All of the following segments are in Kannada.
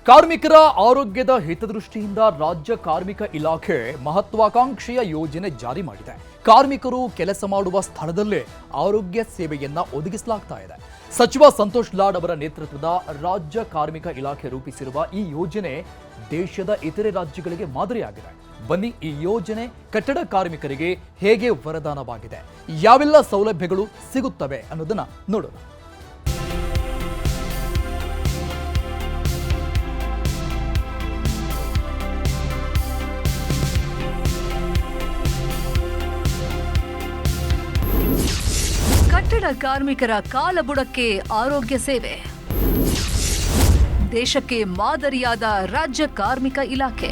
ಕಾರ್ಮಿಕರ ಆರೋಗ್ಯದ ಹಿತದೃಷ್ಟಿಯಿಂದ ರಾಜ್ಯ ಕಾರ್ಮಿಕ ಇಲಾಖೆ ಮಹತ್ವಾಕಾಂಕ್ಷೆಯ ಯೋಜನೆ ಜಾರಿ ಮಾಡಿದೆ. ಕಾರ್ಮಿಕರು ಕೆಲಸ ಮಾಡುವ ಸ್ಥಳದಲ್ಲೇ ಆರೋಗ್ಯ ಸೇವೆಯನ್ನ ಒದಗಿಸಲಾಗ್ತಾ ಇದೆ. ಸಚಿವ ಸಂತೋಷ್ ಲಾಡ್ ಅವರ ನೇತೃತ್ವದ ರಾಜ್ಯ ಕಾರ್ಮಿಕ ಇಲಾಖೆ ರೂಪಿಸಿರುವ ಈ ಯೋಜನೆ ದೇಶದ ಇತರೆ ರಾಜ್ಯಗಳಿಗೆ ಮಾದರಿಯಾಗಿದೆ. ಬನ್ನಿ, ಈ ಯೋಜನೆ ಕಟ್ಟಡ ಕಾರ್ಮಿಕರಿಗೆ ಹೇಗೆ ವರದಾನವಾಗಿದೆ, ಯಾವೆಲ್ಲ ಸೌಲಭ್ಯಗಳು ಸಿಗುತ್ತವೆ ಅನ್ನೋದನ್ನ ನೋಡೋಣ. ಕಟ್ಟಡ ಕಾರ್ಮಿಕರ ಕಾಲಬುಡಕ್ಕೆ ಆರೋಗ್ಯ ಸೇವೆ. ದೇಶಕ್ಕೆ ಮಾದರಿಯಾದ ರಾಜ್ಯ ಕಾರ್ಮಿಕ ಇಲಾಖೆ.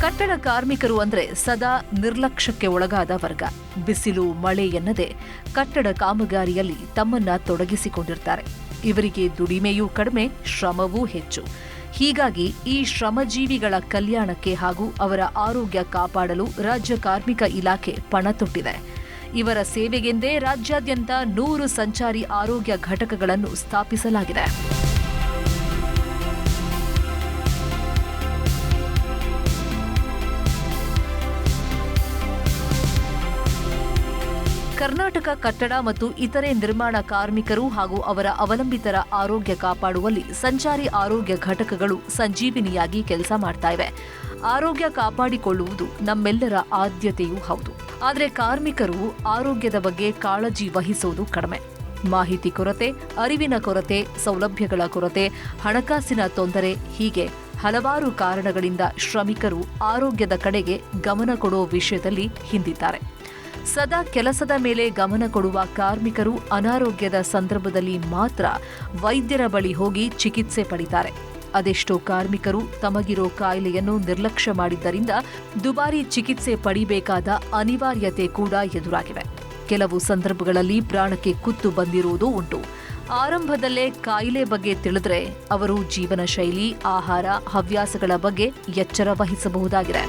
ಕಟ್ಟಡ ಕಾರ್ಮಿಕರು ಅಂದ್ರೆ ಸದಾ ನಿರ್ಲಕ್ಷ್ಯಕ್ಕೆ ಒಳಗಾದ ವರ್ಗ. ಬಿಸಿಲು ಮಳೆ ಎನ್ನದೆ ಕಟ್ಟಡ ಕಾಮಗಾರಿಯಲ್ಲಿ ತಮ್ಮನ್ನ ತೊಡಗಿಸಿಕೊಂಡಿರ್ತಾರೆ. ಇವರಿಗೆ ದುಡಿಮೆಯೂ ಕಡಿಮೆ, ಶ್ರಮವೂ ಹೆಚ್ಚು. ಹೀಗಾಗಿ ಈ ಶ್ರಮಜೀವಿಗಳ ಕಲ್ಯಾಣಕ್ಕೆ ಹಾಗೂ ಅವರ ಆರೋಗ್ಯ ಕಾಪಾಡಲು ರಾಜ್ಯ ಕಾರ್ಮಿಕ ಇಲಾಖೆ ಪಣ ತೊಟ್ಟಿದೆ. ಇವರ ಸೇವೆಗೆಂದೇ ರಾಜ್ಯಾದ್ಯಂತ 100 ಸಂಚಾರಿ ಆರೋಗ್ಯ ಘಟಕಗಳನ್ನು ಸ್ಥಾಪಿಸಲಾಗಿದೆ. ಕರ್ನಾಟಕ ಕಟ್ಟಡ ಮತ್ತು ಇತರೆ ನಿರ್ಮಾಣ ಕಾರ್ಮಿಕರು ಹಾಗೂ ಅವರ ಅವಲಂಬಿತರ ಆರೋಗ್ಯ ಕಾಪಾಡುವಲ್ಲಿ ಸಂಚಾರಿ ಆರೋಗ್ಯ ಘಟಕಗಳು ಸಂಜೀವಿನಿಯಾಗಿ ಕೆಲಸ ಮಾಡ್ತಾ ಇವೆ. ಆರೋಗ್ಯ ಕಾಪಾಡಿಕೊಳ್ಳುವುದು ನಮ್ಮೆಲ್ಲರ ಆದ್ಯತೆಯೂ ಹೌದು. ಆದರೆ ಕಾರ್ಮಿಕರು ಆರೋಗ್ಯದ ಬಗ್ಗೆ ಕಾಳಜಿ ವಹಿಸುವುದು ಕಡಿಮೆ. ಮಾಹಿತಿ ಕೊರತೆ, ಅರಿವಿನ ಕೊರತೆ, ಸೌಲಭ್ಯಗಳ ಕೊರತೆ, ಹಣಕಾಸಿನ ತೊಂದರೆ ಹೀಗೆ ಹಲವಾರು ಕಾರಣಗಳಿಂದ ಶ್ರಮಿಕರು ಆರೋಗ್ಯದ ಕಡೆಗೆ ಗಮನ ಕೊಡುವ ವಿಷಯದಲ್ಲಿ ಹಿಂದಿದ್ದಾರೆ. ಸದಾ ಕೆಲಸದ ಮೇಲೆ ಗಮನ ಕೊಡುವ ಕಾರ್ಮಿಕರು ಅನಾರೋಗ್ಯದ ಸಂದರ್ಭದಲ್ಲಿ ಮಾತ್ರ ವೈದ್ಯರ ಬಳಿ ಹೋಗಿ ಚಿಕಿತ್ಸೆ ಪಡಿತಾರೆ. ಅದೆಷ್ಟೋ ಕಾರ್ಮಿಕರು ತಮಗಿರೋ ಕಾಯಿಲೆಯನ್ನು ನಿರ್ಲಕ್ಷ್ಯ ಮಾಡಿದ್ದರಿಂದ ದುಬಾರಿ ಚಿಕಿತ್ಸೆ ಪಡಿಬೇಕಾದ ಅನಿವಾರ್ಯತೆ ಕೂಡ ಎದುರಾಗಿವೆ. ಕೆಲವು ಸಂದರ್ಭಗಳಲ್ಲಿ ಪ್ರಾಣಕ್ಕೆ ಕುತ್ತು ಬಂದಿರುವುದೂ ಉಂಟು. ಆರಂಭದಲ್ಲೇ ಕಾಯಿಲೆ ಬಗ್ಗೆ ತಿಳಿದ್ರೆ ಅವರು ಜೀವನ ಶೈಲಿ, ಆಹಾರ, ಹವ್ಯಾಸಗಳ ಬಗ್ಗೆ ಎಚ್ಚರ ವಹಿಸಬಹುದಾಗಿದೆ.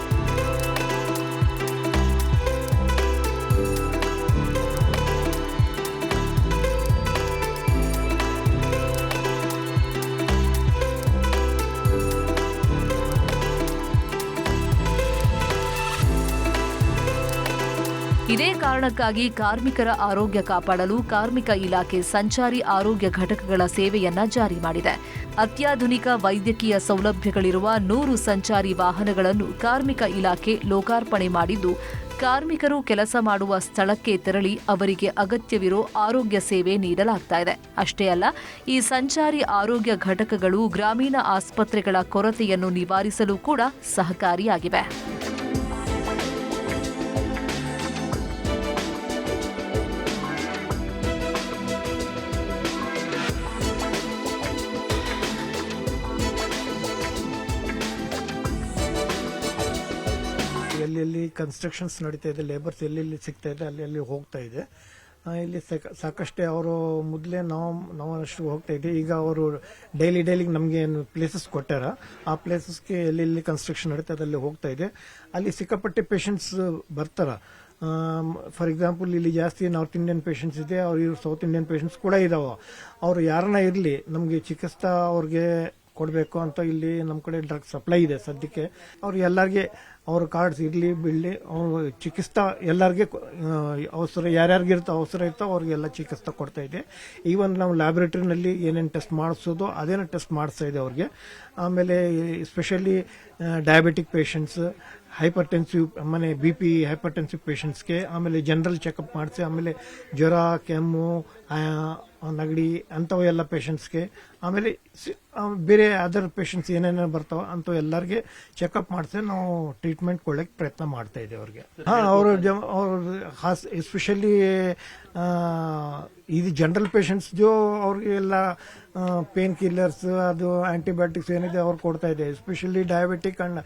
ಇದೇ ಕಾರಣಕ್ಕಾಗಿ ಕಾರ್ಮಿಕರ ಆರೋಗ್ಯ ಕಾಪಾಡಲು ಕಾರ್ಮಿಕ ಇಲಾಖೆ ಸಂಚಾರಿ ಆರೋಗ್ಯ ಘಟಕಗಳ ಸೇವೆಯನ್ನ ಜಾರಿ ಮಾಡಿದೆ. ಅತ್ಯಾಧುನಿಕ ವೈದ್ಯಕೀಯ ಸೌಲಭ್ಯಗಳಿರುವ 100 ಸಂಚಾರಿ ವಾಹನಗಳನ್ನು ಕಾರ್ಮಿಕ ಇಲಾಖೆ ಲೋಕಾರ್ಪಣೆ ಮಾಡಿದ್ದು, ಕಾರ್ಮಿಕರು ಕೆಲಸ ಮಾಡುವ ಸ್ಥಳಕ್ಕೆ ತೆರಳಿ ಅವರಿಗೆ ಅಗತ್ಯವಿರೋ ಆರೋಗ್ಯ ಸೇವೆ ನೀಡಲಾಗ್ತಾ ಇದೆ. ಅಷ್ಟೇ ಅಲ್ಲ, ಈ ಸಂಚಾರಿ ಆರೋಗ್ಯ ಘಟಕಗಳು ಗ್ರಾಮೀಣ ಆಸ್ಪತ್ರೆಗಳ ಕೊರತೆಯನ್ನು ನಿವಾರಿಸಲು ಕೂಡ ಸಹಕಾರಿಯಾಗಿವೆ. ಎಲ್ಲೆಲ್ಲಿ ಕನ್ಸ್ಟ್ರಕ್ಷನ್ಸ್ ನಡೀತಾ ಇದೆ, ಲೇಬರ್ಸ್ ಎಲ್ಲೆಲ್ಲಿ ಸಿಗ್ತಾ ಇದೆ ಅಲ್ಲಿ ಹೋಗ್ತಾ ಇದೆ. ಇಲ್ಲಿ ಸಾಕಷ್ಟೇ ಅವರು ಮೊದಲೇ ನಾವು ಅಷ್ಟು ಹೋಗ್ತಾ ಇದ್ದೆ. ಈಗ ಅವರು ಡೈಲಿ ನಮಗೆ ಏನು ಪ್ಲೇಸಸ್ ಕೊಟ್ಟಾರ, ಆ ಪ್ಲೇಸಸ್ಗೆ ಎಲ್ಲೆಲ್ಲಿ ಕನ್ಸ್ಟ್ರಕ್ಷನ್ ನಡೀತಾ ಇದೆ ಅಲ್ಲಿ ಹೋಗ್ತಾ ಇದೆ. ಅಲ್ಲಿ ಸಿಕ್ಕಾಪಟ್ಟೆ ಪೇಷಂಟ್ಸ್ ಬರ್ತಾರ. ಫಾರ್ ಎಕ್ಸಾಂಪಲ್, ಇಲ್ಲಿ ಜಾಸ್ತಿ ನಾರ್ತ್ ಇಂಡಿಯನ್ ಪೇಷಂಟ್ಸ್ ಇದೆ, ಅವ್ರು ಸೌತ್ ಇಂಡಿಯನ್ ಪೇಷಂಟ್ಸ್ ಕೂಡ ಇದಾವ. ಅವ್ರು ಯಾರನ್ನ ಇರಲಿ, ನಮಗೆ ಚಿಕಿತ್ಸಾ ಅವ್ರಿಗೆ ಕೊಡಬೇಕು ಅಂತ ಇಲ್ಲಿ ನಮ್ಮ ಕಡೆ ಡ್ರಗ್ ಸಪ್ಲೈ ಇದೆ ಸದ್ಯಕ್ಕೆ. ಅವ್ರು ಎಲ್ಲರಿಗೆ ಅವ್ರ ಕಾರ್ಡ್ಸ್ ಇರಲಿ ಬಿಡಲಿ, ಅವ್ರು ಚಿಕಿತ್ಸಾ ಎಲ್ಲರಿಗೆ ಅವಸರ ಯಾರ್ಯಾರಿಗಿರ್ತ ಅವಸರ ಇರ್ತೋ ಅವ್ರಿಗೆಲ್ಲ ಚಿಕಿತ್ಸೆ ಕೊಡ್ತಾ ಇದೆ. ಈವನ್ ನಾವು ಲ್ಯಾಬೊರೇಟರಿನಲ್ಲಿ ಏನೇನು ಟೆಸ್ಟ್ ಮಾಡಿಸೋದು ಅದೇನೋ ಟೆಸ್ಟ್ ಮಾಡಿಸ್ತಾ ಇದೆ ಅವ್ರಿಗೆ. ಆಮೇಲೆ ಸ್ಪೆಷಲಿ ಡಯಾಬಿಟಿಕ್ ಪೇಷಂಟ್ಸ್, ಹೈಪರ್ಟೆನ್ಸಿವ್ ಮನೆ BP ಹೈಪರ್ಟೆನ್ಸಿವ್ ಪೇಷಂಟ್ಸ್ಗೆ, ಆಮೇಲೆ ಜನರಲ್ ಚೆಕಪ್ ಮಾಡಿಸಿ, ಆಮೇಲೆ ಜ್ವರ, ಕೆಮ್ಮು, ನೆಗಡಿ ಅಂಥವೆಲ್ಲ ಪೇಷಂಟ್ಸ್ಗೆ, ಆಮೇಲೆ ಬೇರೆ ಅದರ್ ಪೇಷಂಟ್ಸ್ ಏನೇನೋ ಬರ್ತಾವ ಅಂಥವು ಎಲ್ಲರಿಗೆ ಚೆಕಪ್ ಮಾಡಿಸಿ ನಾವು ಟ್ರೀಟ್ಮೆಂಟ್ ಕೊಡಲಿಕ್ಕೆ ಪ್ರಯತ್ನ ಮಾಡ್ತಾ ಇದ್ದೇವೆ ಅವ್ರಿಗೆ. ಅವರು ಎಸ್ಪೆಷಲಿ ಇದು ಜನರಲ್ ಪೇಷಂಟ್ಸ್ ಅವ್ರಿಗೆಲ್ಲ ಪೇನ್ ಕಿಲ್ಲರ್ಸ್, ಅದು ಆಂಟಿಬಯೋಟಿಕ್ಸ್ ಏನಿದೆ ಅವ್ರು ಕೊಡ್ತಾ ಇದೆ. Especially diabetic and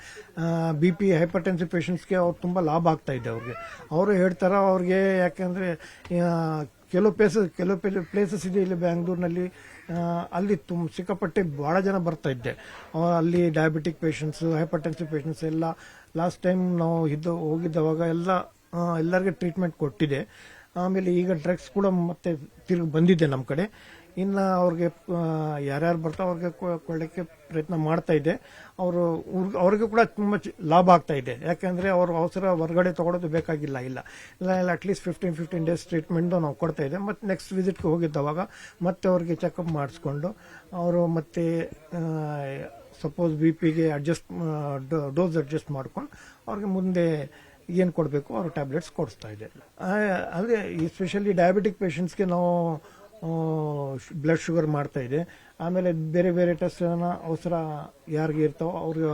BP hypertensive ಪೇಷಂಟ್ಸ್ಗೆ ಅವ್ರು ತುಂಬ ಲಾಭ ಆಗ್ತಾ ಇದೆ ಅವ್ರಿಗೆ. ಅವರು ಹೇಳ್ತಾರ ಅವ್ರಿಗೆ, ಯಾಕೆಂದ್ರೆ ಕೆಲವು ಪ್ಲೇಸಸ್ ಇದೆ ಇಲ್ಲಿ ಬ್ಯಾಂಗ್ಳೂರ್ನಲ್ಲಿ, ಅಲ್ಲಿ ಸಿಕ್ಕಾಪಟ್ಟೆ ಬಹಳ ಜನ ಬರ್ತಾ ಇದ್ದೆ. ಅಲ್ಲಿ ಡಯಾಬಿಟಿಕ್ ಪೇಷಂಟ್ಸ್, ಹೈಪರ್ಟೆನ್ಸಿವ್ ಪೇಷಂಟ್ಸ್ ಎಲ್ಲ ಲಾಸ್ಟ್ ಟೈಮ್ ನಾವು ಹೋಗಿದ್ದವಾಗ ಎಲ್ಲರಿಗೆ ಟ್ರೀಟ್ಮೆಂಟ್ ಕೊಟ್ಟಿದೆ. ಆಮೇಲೆ ಈಗ ಡ್ರಗ್ಸ್ ಕೂಡ ಮತ್ತೆ ತಿರುಗಿ ಬಂದಿದೆ ನಮ್ಮ ಕಡೆ. ಇನ್ನು ಅವ್ರಿಗೆ ಯಾರ್ಯಾರು ಬರ್ತಾವೆ ಅವ್ರಿಗೆ ಕೊಡಲಿಕ್ಕೆ ಪ್ರಯತ್ನ ಮಾಡ್ತಾ ಇದೆ. ಅವ್ರಿಗೆ ಕೂಡ ತುಂಬ ಲಾಭ ಆಗ್ತಾ ಇದೆ. ಯಾಕೆಂದರೆ ಅವರು ಅವಸರ ಹೊರಗಡೆ ತೊಗೊಳೋದು ಬೇಕಾಗಿಲ್ಲ. ಇಲ್ಲ ಅಟ್ಲೀಸ್ಟ್ 15 ಡೇಸ್ ಟ್ರೀಟ್ಮೆಂಟ್ ನಾವು ಕೊಡ್ತಾ ಇದೆ. ಮತ್ತು ನೆಕ್ಸ್ಟ್ ವಿಸಿಟ್ಗೆ ಹೋಗಿದ್ದವಾಗ ಮತ್ತೆ ಅವ್ರಿಗೆ ಚೆಕಪ್ ಮಾಡಿಸ್ಕೊಂಡು ಅವರು ಮತ್ತೆ ಸಪೋಸ್ BP ಡೋಸ್ ಅಡ್ಜಸ್ಟ್ ಮಾಡ್ಕೊಂಡು ಅವ್ರಿಗೆ ಮುಂದೆ ಏನು ಕೊಡಬೇಕು ಅವ್ರ ಟ್ಯಾಬ್ಲೆಟ್ಸ್ ಕೊಡಿಸ್ತಾ ಇದೆ. ಅಂದರೆ ಎಸ್ಪೆಷಲಿ ಡಯಾಬಿಟಿಕ್ ಪೇಷಂಟ್ಸ್ಗೆ ನಾವು ಬ್ಲಡ್ ಶುಗರ್ ಮಾಡ್ತಾ ಇದೆ. ಆಮೇಲೆ ಬೇರೆ ಬೇರೆ ಟೆಸ್ಟ್ನ ಅವಸರ ಯಾರಿಗೆ ಇರ್ತಾವೋ ಅವ್ರಿಗೆ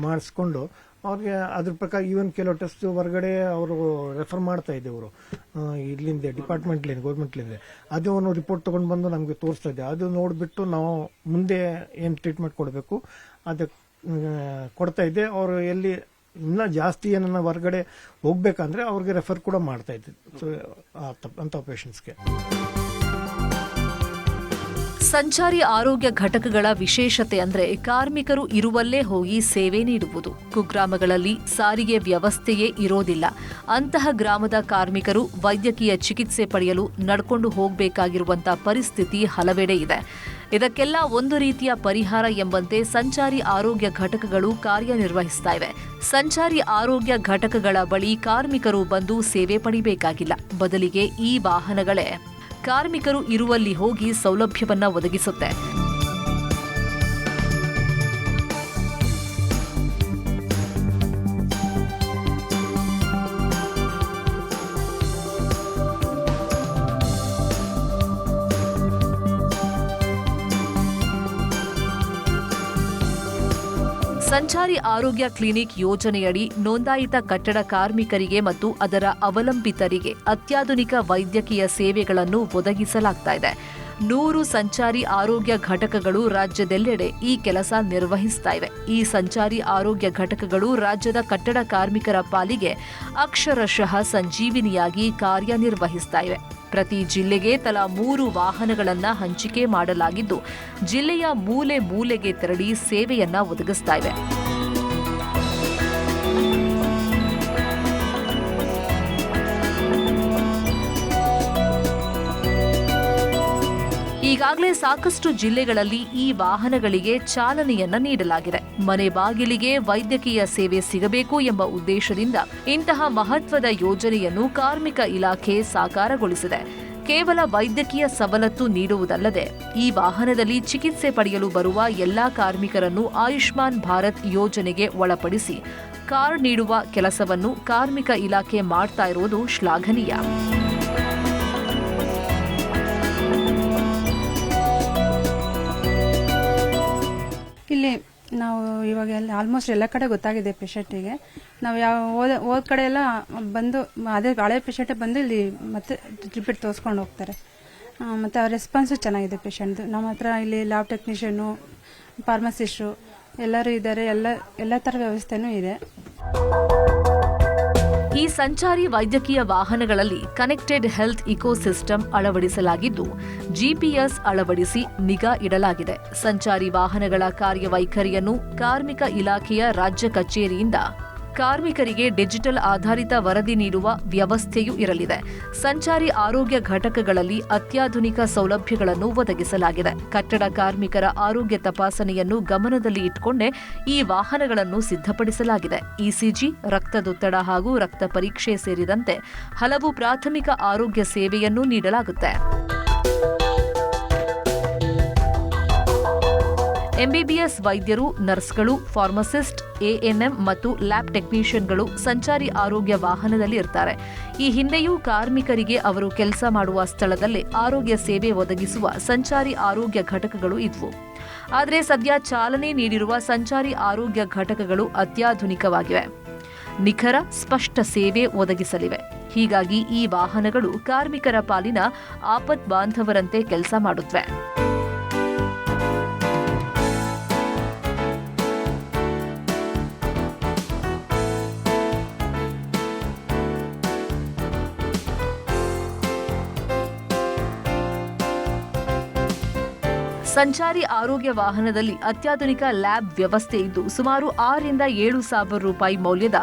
ಮಾಡಿಸ್ಕೊಂಡು ಅವ್ರಿಗೆ ಅದ್ರ ಪ್ರಕಾರ ಈವನ್ ಕೆಲವು ಟೆಸ್ಟ್ ಹೊರಗಡೆ ಅವರು ರೆಫರ್ ಮಾಡ್ತಾ ಇದ್ದೆವರು ಇಲ್ಲಿಂದ ಡಿಪಾರ್ಟ್ಮೆಂಟ್ಲಿಂದ ಗೌರ್ಮೆಂಟ್ಲಿಂದ. ಅದು ಒಂದು ರಿಪೋರ್ಟ್ ತೊಗೊಂಡು ಬಂದು ನಮಗೆ ತೋರಿಸ್ತಾ ಇದೆ. ಅದು ನೋಡಿಬಿಟ್ಟು ನಾವು ಮುಂದೆ ಏನು ಟ್ರೀಟ್ಮೆಂಟ್ ಕೊಡಬೇಕು ಅದಕ್ಕೆ ಕೊಡ್ತಾ ಇದ್ದೆ. ಅವರು ಎಲ್ಲಿ ಇನ್ನೂ ಜಾಸ್ತಿ ಏನನ್ನ ಹೊರಗಡೆ ಹೋಗ್ಬೇಕಂದ್ರೆ ಅವ್ರಿಗೆ ರೆಫರ್ ಕೂಡ ಮಾಡ್ತಾ ಇದ್ದೆ ಅಂಥ ಪೇಷಂಟ್ಸ್ಗೆ. ಸಂಚಾರಿ ಆರೋಗ್ಯ ಘಟಕಗಳ ವಿಶೇಷತೆ ಅಂದ್ರೆ ಕಾರ್ಮಿಕರು ಇರುವಲ್ಲೇ ಹೋಗಿ ಸೇವೆ ನೀಡುವುದು. ಕುಗ್ರಾಮಗಳಲ್ಲಿ ಸಾರಿಗೆ ವ್ಯವಸ್ಥೆಯೇ ಇರೋದಿಲ್ಲ. ಅಂತಹ ಗ್ರಾಮದ ಕಾರ್ಮಿಕರು ವೈದ್ಯಕೀಯ ಚಿಕಿತ್ಸೆ ಪಡೆಯಲು ನಡ್ಕೊಂಡು ಹೋಗಬೇಕಾಗಿರುವಂತಹ ಪರಿಸ್ಥಿತಿ ಹಲವೆಡೆ ಇದೆ. ಇದಕ್ಕೆಲ್ಲ ಒಂದು ರೀತಿಯ ಪರಿಹಾರ ಎಂಬಂತೆ ಸಂಚಾರಿ ಆರೋಗ್ಯ ಘಟಕಗಳು ಕಾರ್ಯನಿರ್ವಹಿಸ್ತಾ ಇವೆ. ಸಂಚಾರಿ ಆರೋಗ್ಯ ಘಟಕಗಳ ಬಳಿ ಕಾರ್ಮಿಕರು ಬಂದು ಸೇವೆ ಪಡಿಬೇಕಾಗಿಲ್ಲ. ಬದಲಿಗೆ ಈ ವಾಹನಗಳೇ ಕಾರ್ಮಿಕರು ಇರುವಲ್ಲಿ ಹೋಗಿ ಸೌಲಭ್ಯವನ್ನ ಒದಗಿಸುತ್ತೆ. ಸಂಚಾರಿ ಆರೋಗ್ಯ ಕ್ಲಿನಿಕ್ ಯೋಜನೆಯಡಿ ನೋಂದಾಯಿತ ಕಟ್ಟಡ ಕಾರ್ಮಿಕರಿಗೆ ಮತ್ತು ಅದರ ಅವಲಂಬಿತರಿಗೆ ಅತ್ಯಾಧುನಿಕ ವೈದ್ಯಕೀಯ ಸೇವೆಗಳನ್ನು ಒದಗಿಸಲಾಗುತ್ತಿದೆ. 100 ಸಂಚಾರಿ ಆರೋಗ್ಯ ಘಟಕಗಳು ರಾಜ್ಯದೆಲ್ಲೆಡೆ ಈ ಕೆಲಸ ನಿರ್ವಹಿಸ್ತಾ ಇವೆ. ಈ ಸಂಚಾರಿ ಆರೋಗ್ಯ ಘಟಕಗಳು ರಾಜ್ಯದ ಕಟ್ಟಡ ಕಾರ್ಮಿಕರ ಪಾಲಿಗೆ ಅಕ್ಷರಶಃ ಸಂಜೀವಿನಿಯಾಗಿ ಕಾರ್ಯನಿರ್ವಹಿಸ್ತಾ ಇವೆ. ಪ್ರತಿ ಜಿಲ್ಲೆಗೆ ತಲಾ 3 ವಾಹನಗಳನ್ನು ಹಂಚಿಕೆ ಮಾಡಲಾಗಿದ್ದು, ಜಿಲ್ಲೆಯ ಮೂಲೆ ಮೂಲೆಗೆ ತೆರಳಿ ಸೇವೆಯನ್ನ ಒದಗಿಸ್ತಾ ಇವೆ. ಈಗಾಗಲೇ ಸಾಕಷ್ಟು ಜಿಲ್ಲೆಗಳಲ್ಲಿ ಈ ವಾಹನಗಳಿಗೆ ಚಾಲನೆಯನ್ನ ನೀಡಲಾಗಿದೆ. ಮನೆ ಬಾಗಿಲಿಗೆ ವೈದ್ಯಕೀಯ ಸೇವೆ ಸಿಗಬೇಕು ಎಂಬ ಉದ್ದೇಶದಿಂದ ಇಂತಹ ಮಹತ್ವದ ಯೋಜನೆಯನ್ನು ಕಾರ್ಮಿಕ ಇಲಾಖೆ ಸಾಕಾರಗೊಳಿಸಿದೆ. ಕೇವಲ ವೈದ್ಯಕೀಯ ಸವಲತ್ತು ನೀಡುವುದಲ್ಲದೆ ಈ ವಾಹನದಲ್ಲಿ ಚಿಕಿತ್ಸೆ ಪಡೆಯಲು ಬರುವ ಎಲ್ಲಾ ಕಾರ್ಮಿಕರನ್ನು ಆಯುಷ್ಮಾನ್ ಭಾರತ್ ಯೋಜನೆಗೆ ಒಳಪಡಿಸಿ ಕಾರ್ಡ್ ನೀಡುವ ಕೆಲಸವನ್ನು ಕಾರ್ಮಿಕ ಇಲಾಖೆ ಮಾಡ್ತಾ ಇರುವುದು ಶ್ಲಾಘನೀಯ. ಇಲ್ಲಿ ನಾವು ಇವಾಗ ಆಲ್ಮೋಸ್ಟ್ ಎಲ್ಲ ಕಡೆ ಗೊತ್ತಾಗಿದೆ ಪೇಷಂಟಿಗೆ. ನಾವು ಹೋದ ಕಡೆ ಎಲ್ಲ ಬಂದು ಅದೇ ಹಳೆ ಪೇಷಂಟೇ ಬಂದು ಇಲ್ಲಿ ಮತ್ತೆ ರಿಪೀಟ್ ತೋರಿಸ್ಕೊಂಡು ಹೋಗ್ತಾರೆ. ಮತ್ತು ಅವ್ರ ರೆಸ್ಪಾನ್ಸು ಚೆನ್ನಾಗಿದೆ ಪೇಷಂಟ್ದು. ನಮ್ಮ ಹತ್ರ ಇಲ್ಲಿ ಲ್ಯಾಬ್ ಟೆಕ್ನಿಷಿಯನು, ಫಾರ್ಮಸಿಸ್ಟು ಎಲ್ಲರೂ ಇದ್ದಾರೆ. ಎಲ್ಲ ಥರ ವ್ಯವಸ್ಥೆನೂ ಇದೆ. ಈ ಸಂಚಾರಿ ವೈದ್ಯಕೀಯ ವಾಹನಗಳಲ್ಲಿ ಕನೆಕ್ಟೆಡ್ ಹೆಲ್ತ್ ಇಕೋಸಿಸ್ಟಮ್ ಅಳವಡಿಸಲಾಗಿದ್ದು, ಜಿಪಿಎಸ್ ಅಳವಡಿಸಿ ನಿಗಾ ಇಡಲಾಗಿದೆ. ಸಂಚಾರಿ ವಾಹನಗಳ ಕಾರ್ಯವೈಖರಿಯನ್ನು ಕಾರ್ಮಿಕ ಇಲಾಖೆಯ ರಾಜ್ಯ ಕಚೇರಿಯಿಂದ ಕಾರ್ಮಿಕರಿಗೆ ಡಿಜಿಟಲ್ ಆಧಾರಿತ ವರದಿ ನೀಡುವ ವ್ಯವಸ್ಥೆಯೂ ಇರಲಿದೆ. ಸಂಚಾರಿ ಆರೋಗ್ಯ ಘಟಕಗಳಲ್ಲಿ ಅತ್ಯಾಧುನಿಕ ಸೌಲಭ್ಯಗಳನ್ನು ಒದಗಿಸಲಾಗಿದೆ. ಕಟ್ಟಡ ಕಾರ್ಮಿಕರ ಆರೋಗ್ಯ ತಪಾಸಣೆಯನ್ನು ಗಮನದಲ್ಲಿ ಇಟ್ಟುಕೊಂಡೇ ಈ ವಾಹನಗಳನ್ನು ಸಿದ್ಧಪಡಿಸಲಾಗಿದೆ. ಇಸಿಜಿ, ರಕ್ತದೊತ್ತಡ ಹಾಗೂ ರಕ್ತ ಪರೀಕ್ಷೆ ಸೇರಿದಂತೆ ಹಲವು ಪ್ರಾಥಮಿಕ ಆರೋಗ್ಯ ಸೇವೆಯನ್ನು ನೀಡಲಾಗುತ್ತೆ. ಎಂಬಿಬಿಎಸ್ ವೈದ್ಯರು, ನರ್ಸ್ಗಳು, ಫಾರ್ಮಸಿಸ್ಟ್, ಎಎನ್ಎಂ ಮತ್ತು ಲ್ಯಾಬ್ ಟೆಕ್ನಿಷಿಯನ್ಗಳು ಸಂಚಾರಿ ಆರೋಗ್ಯ ವಾಹನದಲ್ಲಿ ಇರ್ತಾರೆ. ಈ ಹಿಂದೆಯೂ ಕಾರ್ಮಿಕರಿಗೆ ಅವರು ಕೆಲಸ ಮಾಡುವ ಸ್ಥಳದಲ್ಲೇ ಆರೋಗ್ಯ ಸೇವೆ ಒದಗಿಸುವ ಸಂಚಾರಿ ಆರೋಗ್ಯ ಘಟಕಗಳು ಇದ್ವು. ಆದರೆ ಸದ್ಯ ಚಾಲನೆ ನೀಡಿರುವ ಸಂಚಾರಿ ಆರೋಗ್ಯ ಘಟಕಗಳು ಅತ್ಯಾಧುನಿಕವಾಗಿವೆ. ನಿಖರ, ಸ್ಪಷ್ಟ ಸೇವೆ ಒದಗಿಸಲಿವೆ. ಹೀಗಾಗಿ ಈ ವಾಹನಗಳು ಕಾರ್ಮಿಕರ ಪಾಲಿನ ಆಪತ್ ಬಾಂಧವರಂತೆ ಕೆಲಸ ಮಾಡುತ್ತವೆ. ಸಂಚಾರಿ ಆರೋಗ್ಯ ವಾಹನದಲ್ಲಿ ಅತ್ಯಾಧುನಿಕ ಲ್ಯಾಬ್ ವ್ಯವಸ್ಥೆ ಇದ್ದು ಸುಮಾರು 6 ರಿಂದ 7 ಸಾವಿರ ರೂಪಾಯಿ ಮೌಲ್ಯದ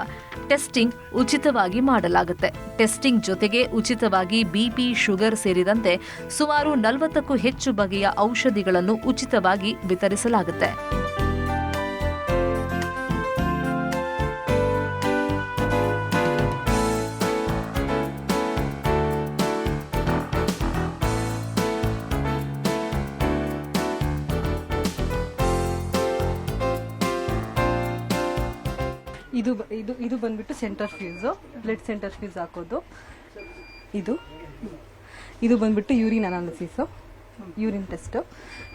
ಟೆಸ್ಟಿಂಗ್ ಉಚಿತವಾಗಿ ಮಾಡಲಾಗುತ್ತೆ. ಟೆಸ್ಟಿಂಗ್ ಜೊತೆಗೆ ಉಚಿತವಾಗಿ ಬಿಪಿ, ಶುಗರ್ ಸೇರಿದಂತೆ ಸುಮಾರು 40ಕ್ಕೂ ಹೆಚ್ಚು ಬಗೆಯ ಔಷಧಿಗಳನ್ನು ಉಚಿತವಾಗಿ ವಿತರಿಸಲಾಗುತ್ತೆ. ಇದು ಬಂದ್ಬಿಟ್ಟು centre fees, blood centre fees ಹಾಕೋದು. ಇದು ಬಂದ್ಬಿಟ್ಟು ಯೂರಿನ್ ಅನಾಲಿಸಿಸು, ಯೂರಿನ್ ಟೆಸ್ಟು.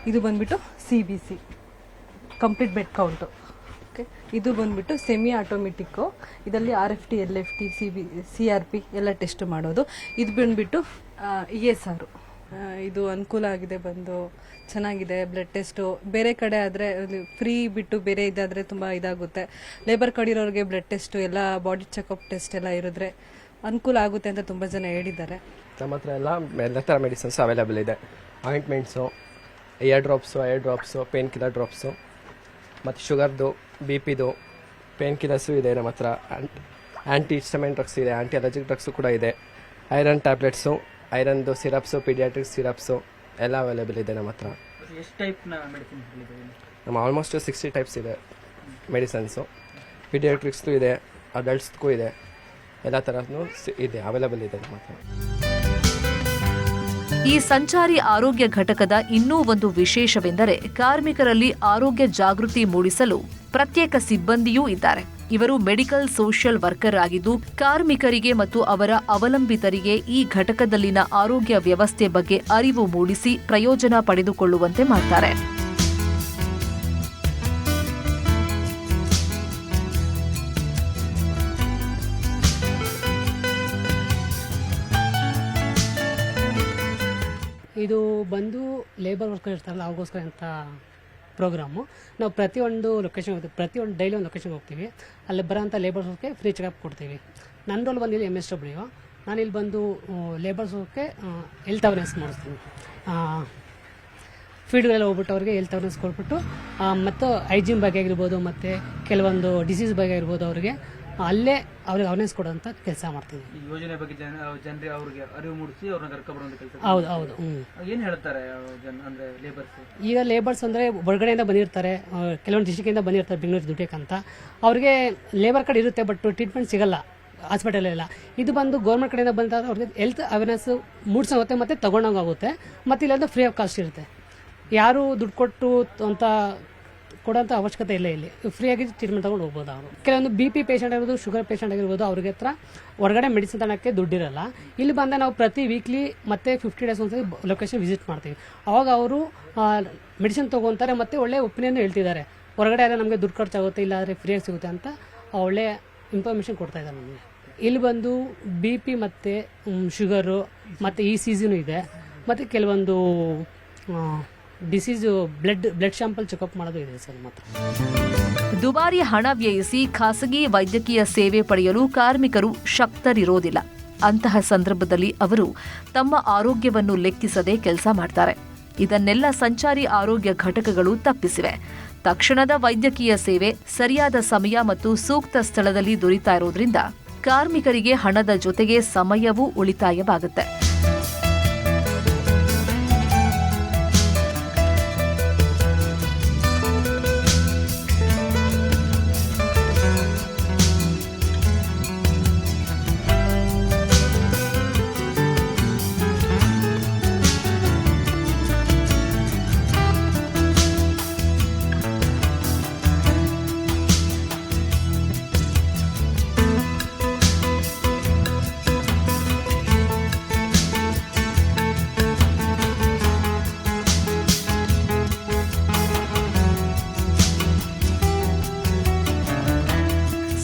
ಇದು ಬಂದ್ಬಿಟ್ಟು CBC, complete bed count. Okay, ಇದು ಬಂದ್ಬಿಟ್ಟು ಸೆಮಿ ಆಟೋಮೆಟಿಕ್ಕು. ಇದರಲ್ಲಿ RFT, LFT, CRP ಎಲ್ಲ ಟೆಸ್ಟ್ ಮಾಡೋದು. ಇದು ಬಂದ್ಬಿಟ್ಟು ESR. ಇದು ಅನುಕೂಲ ಆಗಿದೆ, ಬಂದು ಚೆನ್ನಾಗಿದೆ. ಬ್ಲಡ್ ಟೆಸ್ಟು ಬೇರೆ ಕಡೆ ಆದರೆ ಫ್ರೀ ಬಿಟ್ಟು ಬೇರೆ ಇದಾದರೆ ತುಂಬ ಇದಾಗುತ್ತೆ. ಲೇಬರ್ ಕಡಿರೋರಿಗೆ ಬ್ಲಡ್ ಟೆಸ್ಟು ಎಲ್ಲ ಬಾಡಿ ಚೆಕಪ್ ಟೆಸ್ಟ್ ಎಲ್ಲ ಇರಿದ್ರೆ ಅನುಕೂಲ ಆಗುತ್ತೆ ಅಂತ ತುಂಬ ಜನ ಹೇಳಿದ್ದಾರೆ. ನಮ್ಮ ಹತ್ರ ಎಲ್ಲ ಥರ ಮೆಡಿಸಿನ್ಸ್ ಅವೈಲೇಬಲ್ ಇದೆ. Ointments, ear drops, pain killer drops, ಮತ್ತು ಶುಗರ್ದು, BPದು, ಪೇನ್ ಕಿಲ್ಲರ್ಸು ಇದೆ ನಮ್ಮ ಹತ್ರ. ಆ್ಯಂಟಿ ಹಿಸ್ಟಮೈನ್ ಡ್ರಗ್ಸ್ ಇದೆ, ಆ್ಯಂಟಿ ಅಲರ್ಜಿಕ್ ಡ್ರಗ್ಸು ಕೂಡ ಇದೆ. ಐರನ್ ಟ್ಯಾಬ್ಲೆಟ್ಸು, ಐರನ್ದು ಸಿರಪ್ಸು, ಪೀಡಿಯಾಟ್ರಿಕ್ ಸಿರಪ್ಸು ಎಲ್ಲ ಅವೈಲೇಬಲ್ ಇದೆ ನಮ್ಮ ಹತ್ರ. ಎಷ್ಟು ಟೈಪ್ನ ಮೆಡಿಸಿನ್ಸ್ ಇದೆ? ನಮ್ಮ ಆಲ್ಮೋಸ್ಟ್ 60 ಟೈಪ್ಸ್ ಇದೆ ಮೆಡಿಸನ್ಸು. ಪೀಡಿಯಾಟ್ರಿಕ್ಸ್ದು ಇದೆ, ಅಡಲ್ಟ್ಸ್ಗೂ ಇದೆ, ಎಲ್ಲ ಥರನೂ ಇದೆ, ಅವೈಲೇಬಲ್ ಇದೆ ನಮ್ಮ ಹತ್ರ. ಈ ಸಂಚಾರಿ ಆರೋಗ್ಯ ಘಟಕದ ಇನ್ನೂ ಒಂದು ವಿಶೇಷವೆಂದರೆ ಕಾರ್ಮಿಕರಲ್ಲಿ ಆರೋಗ್ಯ ಜಾಗೃತಿ ಮೂಡಿಸಲು ಪ್ರತ್ಯೇಕ ಸಿಬ್ಬಂದಿಯೂ ಇದ್ದಾರೆ. ಇವರು ಮೆಡಿಕಲ್ ಸೋಷಿಯಲ್ ವರ್ಕರ್ ಆಗಿದ್ದು ಕಾರ್ಮಿಕರಿಗೆ ಮತ್ತು ಅವರ ಅವಲಂಬಿತರಿಗೆ ಈ ಘಟಕದಲ್ಲಿನ ಆರೋಗ್ಯ ವ್ಯವಸ್ಥೆ ಬಗ್ಗೆ ಅರಿವು ಮೂಡಿಸಿ ಪ್ರಯೋಜನ ಪಡೆದುಕೊಳ್ಳುವಂತೆ ಮಾಡ್ತಾರೆ. ಇದು ಬಂದು ಲೇಬರ್ ವರ್ಕರ್ ಇರ್ತಾರಲ್ಲ ಅವ್ರಿಗೋಸ್ಕರ ಅಂತ ಪ್ರೋಗ್ರಾಮು. ನಾವು ಪ್ರತಿಯೊಂದು ಲೊಕೇಶನ್ ಹೋಗ್ತೀವಿ, ಪ್ರತಿಯೊಂದು ಡೈಲಿ ಒಂದು ಲೊಕೇಶನ್ಗೆ ಹೋಗ್ತೀವಿ. ಅಲ್ಲಿ ಬರೋಂಥ ಲೇಬರ್ಸ್ಗೆ ಫ್ರೀ ಚೆಕಪ್ ಕೊಡ್ತೀವಿ. ನನ್ನ ರೋಲ್ ಬಂದು ಇಲ್ಲಿ MSW. ನಾನಿಲ್ಲಿ ಬಂದು ಲೇಬರ್ಸ್ಗೆ ಹೆಲ್ತ್ ಅವೇರ್ನೆಸ್ ಮಾಡಿಸ್ತೀನಿ. ಫೀಲ್ಡ್ಗೆಲ್ಲ ಹೋಗ್ಬಿಟ್ಟು ಅವ್ರಿಗೆ ಹೆಲ್ತ್ ಅವೇರ್ನೆಸ್ ಕೊಟ್ಬಿಟ್ಟು ಮತ್ತು ಹೈಜೀನ್ ಬಗ್ಗೆ ಆಗಿರ್ಬೋದು ಮತ್ತು ಕೆಲವೊಂದು ಡಿಸೀಸ್ ಬಗ್ಗೆ ಆಗಿರ್ಬೋದು ಅವ್ರಿಗೆ ಅಲ್ಲೇ ಅವ್ರಿಗೆ ಅವೇರ್ನೆಸ್ ಕೊಡೋಂಥ ಕೆಲಸ ಮಾಡ್ತೀವಿ. ಈ ಯೋಜನೆ ಬಗ್ಗೆ ಜನರಿಗೆ ಅವ್ರಿಗೆ ಅರಿವು ಮೂಡಿಸಿ ಅವ್ರನ್ನ ಕರ್ಕೊಂಡ್ಬರೋ ಕೆಲಸ. ಹೌದು. ಏನು ಹೇಳ್ತಾರೆ ಅಂದ್ರೆ ಲೇಬರ್ಸ್? ಈಗ ಲೇಬರ್ಸ್ ಅಂದರೆ ಹೊರಗಡೆಯಿಂದ ಬಂದಿರ್ತಾರೆ, ಕೆಲವೊಂದು ಡಿಸ್ಟ್ರಿಕ್ಕಿಂದ ಬಂದಿರ್ತಾರೆ ಬೆಂಗಳೂರು ದುಡಿಯೋಕ್ಕಂತ. ಅವ್ರಿಗೆ ಲೇಬರ್ ಕಾರ್ಡ್ ಇರುತ್ತೆ, ಬಟ್ ಟ್ರೀಟ್ಮೆಂಟ್ ಸಿಗಲ್ಲ ಹಾಸ್ಪಿಟಲೆಲ್ಲ. ಇದು ಬಂದು ಗೌರ್ಮೆಂಟ್ ಕಡೆಯಿಂದ ಬಂದಾಗ ಅವ್ರಿಗೆ ಹೆಲ್ತ್ ಅವೇರ್ನೆಸ್ ಮೂಡಿಸೋಗುತ್ತೆ ಮತ್ತು ತೊಗೊಂಡೋಗುತ್ತೆ. ಮತ್ತು ಇಲ್ಲಾಂದ್ರೆ ಫ್ರೀ ಆಫ್ ಕಾಸ್ಟ್ ಇರುತ್ತೆ. ಯಾರು ದುಡ್ಡು ಕೊಟ್ಟು ಅಂತ ಕೊಡೋಂಥ ಅವಶ್ಯಕತೆ ಇಲ್ಲ. ಇಲ್ಲಿ ಫ್ರೀಯಾಗಿ ಟ್ರೀಟ್ಮೆಂಟ್ ತೊಗೊಂಡು ಹೋಗ್ಬೋದು ಅವರು. ಕೆಲವೊಂದು BP ಪೇಷಂಟ್ ಆಗಿರ್ಬೋದು, ಶುಗರ್ ಪೇಷಂಟ್ ಆಗಿರ್ಬೋದು, ಅವ್ರಿಗೆ ಹತ್ರ ಹೊರಗಡೆ ಮೆಡಿಸಿನ್ ತಗೊಳ್ಳೋಕ್ಕೆ ದುಡ್ಡಿರಲ್ಲ. ಇಲ್ಲಿ ಬಂದ ನಾವು ಪ್ರತಿ ವೀಕ್ಲಿ ಮತ್ತು 50 ಡೇಸ್ ಒಂದ್ಸರಿ ಲೊಕೇಶನ್ ವಿಸಿಟ್ ಮಾಡ್ತೀವಿ. ಅವಾಗ ಅವರು ಮೆಡಿಸಿನ್ ತೊಗೊತಾರೆ ಮತ್ತು ಒಳ್ಳೆ ಒಪಿನಿಯನ್ ಹೇಳ್ತಿದ್ದಾರೆ. ಹೊರಗಡೆ ಆದರೆ ನಮಗೆ ದುಡ್ಡು ಖರ್ಚಾಗುತ್ತೆ, ಇಲ್ಲಾಂದರೆ ಫ್ರೀಯಾಗಿ ಸಿಗುತ್ತೆ ಅಂತ ಒಳ್ಳೆ ಇನ್ಫಾರ್ಮೇಷನ್ ಕೊಡ್ತಾ ಇದ್ದಾರೆ ನಮಗೆ. ಇಲ್ಲಿ ಬಂದು BP ಮತ್ತು ಶುಗರು ಮತ್ತು ECGನೂ ಇದೆ. ಮತ್ತು ಕೆಲವೊಂದು ಡಿಸೀಸು ಬ್ಲಡ್ ಶಾಂಪಲ್ ಚೆಕಪ್ ಮಾಡೋದು ಇದೆ ಸರ್. ಮಾತ್ರ ದುಬಾರಿ ಹಣ ವ್ಯಯಿಸಿ ಖಾಸಗಿ ವೈದ್ಯಕೀಯ ಸೇವೆ ಪಡೆಯಲು ಕಾರ್ಮಿಕರು ಶಕ್ತರಿರೋದಿಲ್ಲ. ಅಂತಹ ಸಂದರ್ಭದಲ್ಲಿ ಅವರು ತಮ್ಮ ಆರೋಗ್ಯವನ್ನು ಲೆಕ್ಕಿಸದೆ ಕೆಲಸ ಮಾಡ್ತಾರೆ. ಇದನ್ನೆಲ್ಲ ಸಂಚಾರಿ ಆರೋಗ್ಯ ಘಟಕಗಳು ತಪ್ಪಿಸಿವೆ. ತಕ್ಷಣದ ವೈದ್ಯಕೀಯ ಸೇವೆ ಸರಿಯಾದ ಸಮಯ ಮತ್ತು ಸೂಕ್ತ ಸ್ಥಳದಲ್ಲಿ ದೊರೀತಾ ಇರೋದ್ರಿಂದ ಕಾರ್ಮಿಕರಿಗೆ ಹಣದ ಜೊತೆಗೆ ಸಮಯವೂ ಉಳಿತಾಯವಾಗುತ್ತೆ.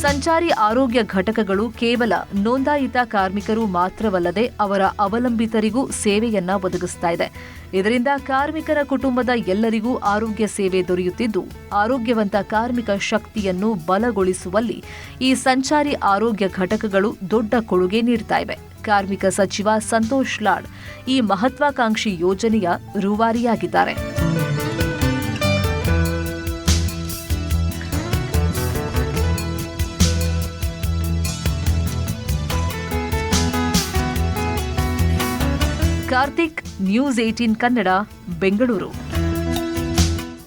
ಸಂಚಾರಿ ಆರೋಗ್ಯ ಘಟಕಗಳು ಕೇವಲ ನೋಂದಾಯಿತ ಕಾರ್ಮಿಕರು ಮಾತ್ರವಲ್ಲದೆ ಅವರ ಅವಲಂಬಿತರಿಗೂ ಸೇವೆಯನ್ನ ಒದಗಿಸ್ತಾ ಇದೆ. ಇದರಿಂದ ಕಾರ್ಮಿಕರ ಕುಟುಂಬದ ಎಲ್ಲರಿಗೂ ಆರೋಗ್ಯ ಸೇವೆ ದೊರೆಯುತ್ತಿದ್ದು ಆರೋಗ್ಯವಂತ ಕಾರ್ಮಿಕ ಶಕ್ತಿಯನ್ನು ಬಲಗೊಳಿಸುವಲ್ಲಿ ಈ ಸಂಚಾರಿ ಆರೋಗ್ಯ ಘಟಕಗಳು ದೊಡ್ಡ ಕೊಡುಗೆ ನೀಡ್ತಾ ಇವೆ. ಕಾರ್ಮಿಕ ಸಚಿವ ಸಂತೋಷ್ ಲಾಡ್ ಈ ಮಹತ್ವಾಕಾಂಕ್ಷಿ ಯೋಜನೆಯ ರೂವಾರಿಯಾಗಿದ್ದಾರೆ. ಕಾರ್ತಿಕ್, ನ್ಯೂಸ್ 18 ಕನ್ನಡ, ಬೆಂಗಳೂರು.